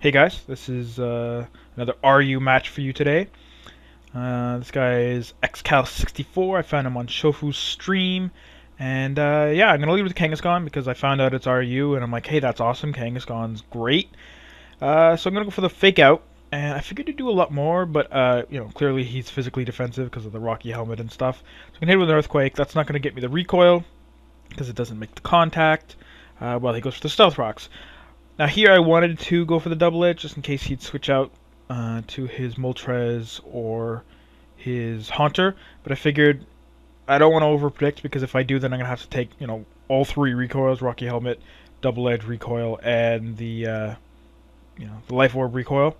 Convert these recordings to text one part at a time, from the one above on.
Hey guys, this is another RU match for you today. This guy is Xcal 64. I found him on Shofu's stream, and yeah, I'm gonna leave with Kangaskhan because I found out it's RU, and I'm like, hey, that's awesome. Kangaskhan's great. So I'm gonna go for the fake out, and I figured to do a lot more, but clearly he's physically defensive because of the rocky helmet and stuff. So I'm gonna hit with an earthquake. That's not gonna get me the recoil because it doesn't make the contact. While he goes for the stealth rocks. Now here I wanted to go for the double edge just in case he'd switch out to his Moltres or his Haunter, but I figured I don't want to overpredict because if I do, then I'm gonna have to take all three recoils: Rocky Helmet, double edge recoil, and the Life Orb recoil.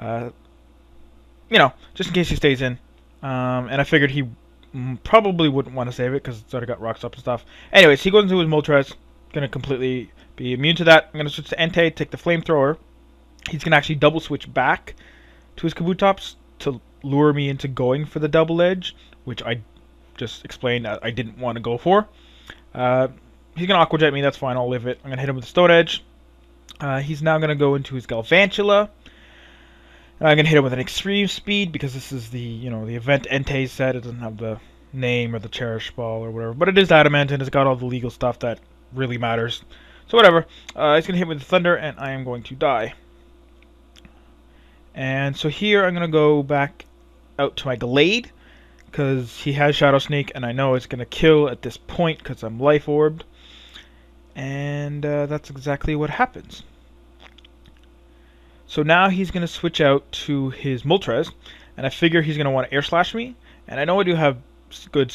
Just in case he stays in. And I figured he probably wouldn't want to save it because it's already got rocks up and stuff. Anyways, he goes into his Moltres, gonna completely be immune to that. I'm going to switch to Entei, take the Flamethrower. He's going to actually double switch back to his Kabutops to lure me into going for the double edge, which I just explained that I didn't want to go for. He's going to Aqua Jet me, that's fine, I'll live it. I'm going to hit him with the Stone Edge. He's now going to go into his Galvantula. I'm going to hit him with an Extreme Speed because this is the event Entei set. It doesn't have the name or the Cherish Ball or whatever, but it is Adamant and it's got all the legal stuff that really matters. So whatever, he's going to hit with the Thunder, and I am going to die. And so here I'm going to go back out to my Gallade, because he has Shadow Sneak, and I know it's going to kill at this point, because I'm Life Orbed. And that's exactly what happens. So now he's going to switch out to his Moltres, and I figure he's going to want to Air Slash me, and I know I do have good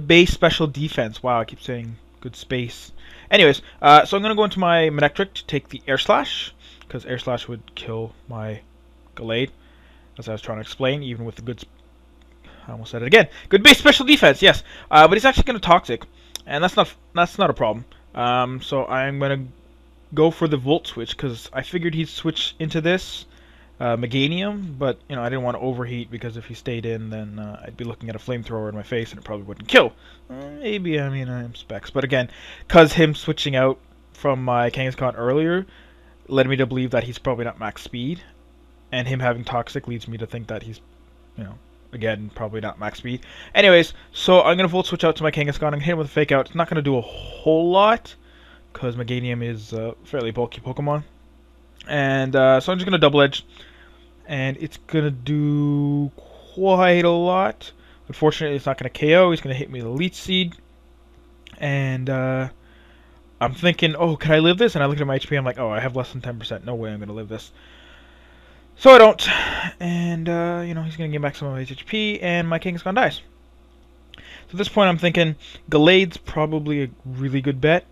base special defense. Wow, I keep saying good space. Anyways, so I'm going to go into my Manectric to take the Air Slash, because Air Slash would kill my Gallade, as I was trying to explain, even with the good... I almost said it again. Good base special defense, yes. But he's actually going to Toxic, and that's not a problem. So I'm going to go for the Volt Switch, because I figured he'd switch into this Meganium, but I didn't want to overheat, because if he stayed in, then I'd be looking at a Flamethrower in my face and it probably wouldn't kill. Maybe, I am specs, but again, because him switching out from my Kangaskhan earlier led me to believe that he's probably not max speed, and him having Toxic leads me to think that he's, again, probably not max speed. Anyways, so I'm going to Volt Switch out to my Kangaskhan. I'm going to hit him with a Fake Out. It's not going to do a whole lot, because Meganium is a fairly bulky Pokemon. And so I'm just going to Double Edge, and it's going to do quite a lot. Unfortunately, it's not going to KO. He's going to hit me with a Leech Seed. And I'm thinking, oh, can I live this? And I look at my HP, I'm like, oh, I have less than 10%. No way I'm going to live this. So I don't. And, he's going to give back some of his HP, and my Kangaskhan dies. So at this point, I'm thinking Gallade's probably a really good bet.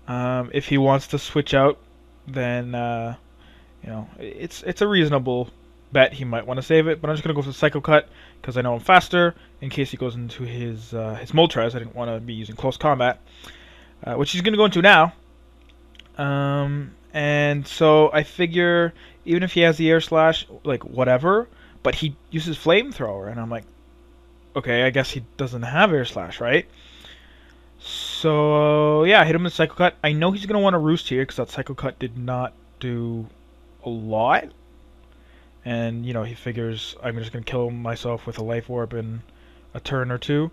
If he wants to switch out, then it's a reasonable bet. He might want to save it, but I'm just gonna go for the Psycho Cut because I know I'm faster. In case he goes into his Moltres, I didn't want to be using close combat, which he's gonna go into now. And so I figure even if he has the Air Slash, like whatever, but he uses Flamethrower, and I'm like, okay, I guess he doesn't have Air Slash, right? So yeah, I hit him with Psycho Cut. I know he's gonna want to Roost here because that Psycho Cut did not do a lot, and he figures I'm just gonna kill myself with a Life Orb in a turn or two.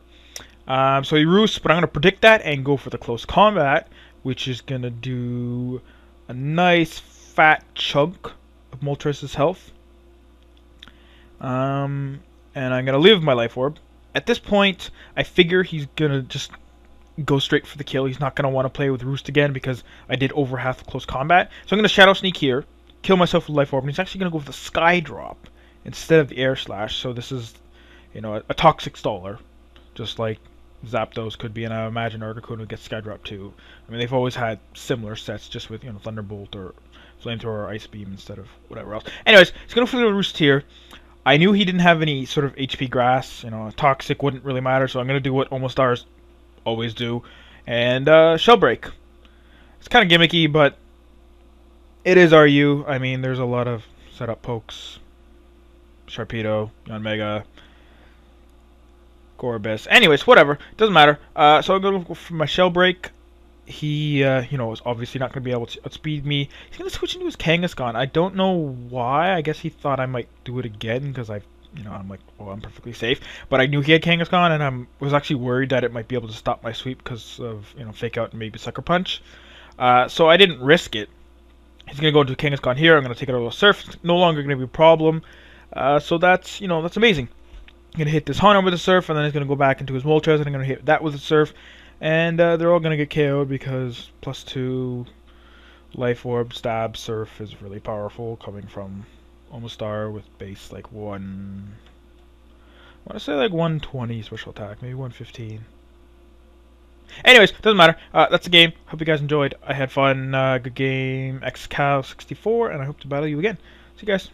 So he Roosts, but I'm gonna predict that and go for the Close Combat, which is gonna do a nice fat chunk of Moltres' health. And I'm gonna live my Life Orb. At this point, I figure he's gonna just go straight for the kill. He's not going to want to play with Roost again because I did over half the close combat. So I'm going to Shadow Sneak here, kill myself with Life Orb, and he's actually going to go for the Sky Drop instead of the Air Slash. So this is, a Toxic Staller, just like Zapdos could be, and I imagine Articuno would get Sky Drop too. I mean, they've always had similar sets, just with Thunderbolt or Flamethrower or Ice Beam instead of whatever else. Anyways, he's going for the Roost here. I knew he didn't have any sort of HP Grass. Toxic wouldn't really matter, so I'm going to do what Omastar's always do, and Shell Break. It's kind of gimmicky, but it is RU. I mean, there's a lot of setup pokes. Sharpedo, Yanmega, Gorbis. Anyways, whatever. Doesn't matter. So I'm going to go for my Shell Break. you know, was obviously not going to be able to outspeed me. He's going to switch into his Kangaskhan. I don't know why. I guess he thought I might do it again because you know, I'm like, well, I'm perfectly safe. But I knew he had Kangaskhan, and I was actually worried that it might be able to stop my sweep because of, you know, Fake Out and maybe Sucker Punch. So I didn't risk it. He's going to go into Kangaskhan here. I'm going to take it out of Surf. It's no longer going to be a problem. So that's, you know, that's amazing. I'm going to hit this Haunter with a Surf, and then he's going to go back into his Moltres, and I'm going to hit that with a Surf. And they're all going to get KO'd because +2 Life Orb, Stab, Surf is really powerful, coming from Omastar with base like 1... I want to say like 120 special attack, maybe 115. Anyways, doesn't matter. That's the game. Hope you guys enjoyed. I had fun. Good game. Xcal 64, and I hope to battle you again. See you guys.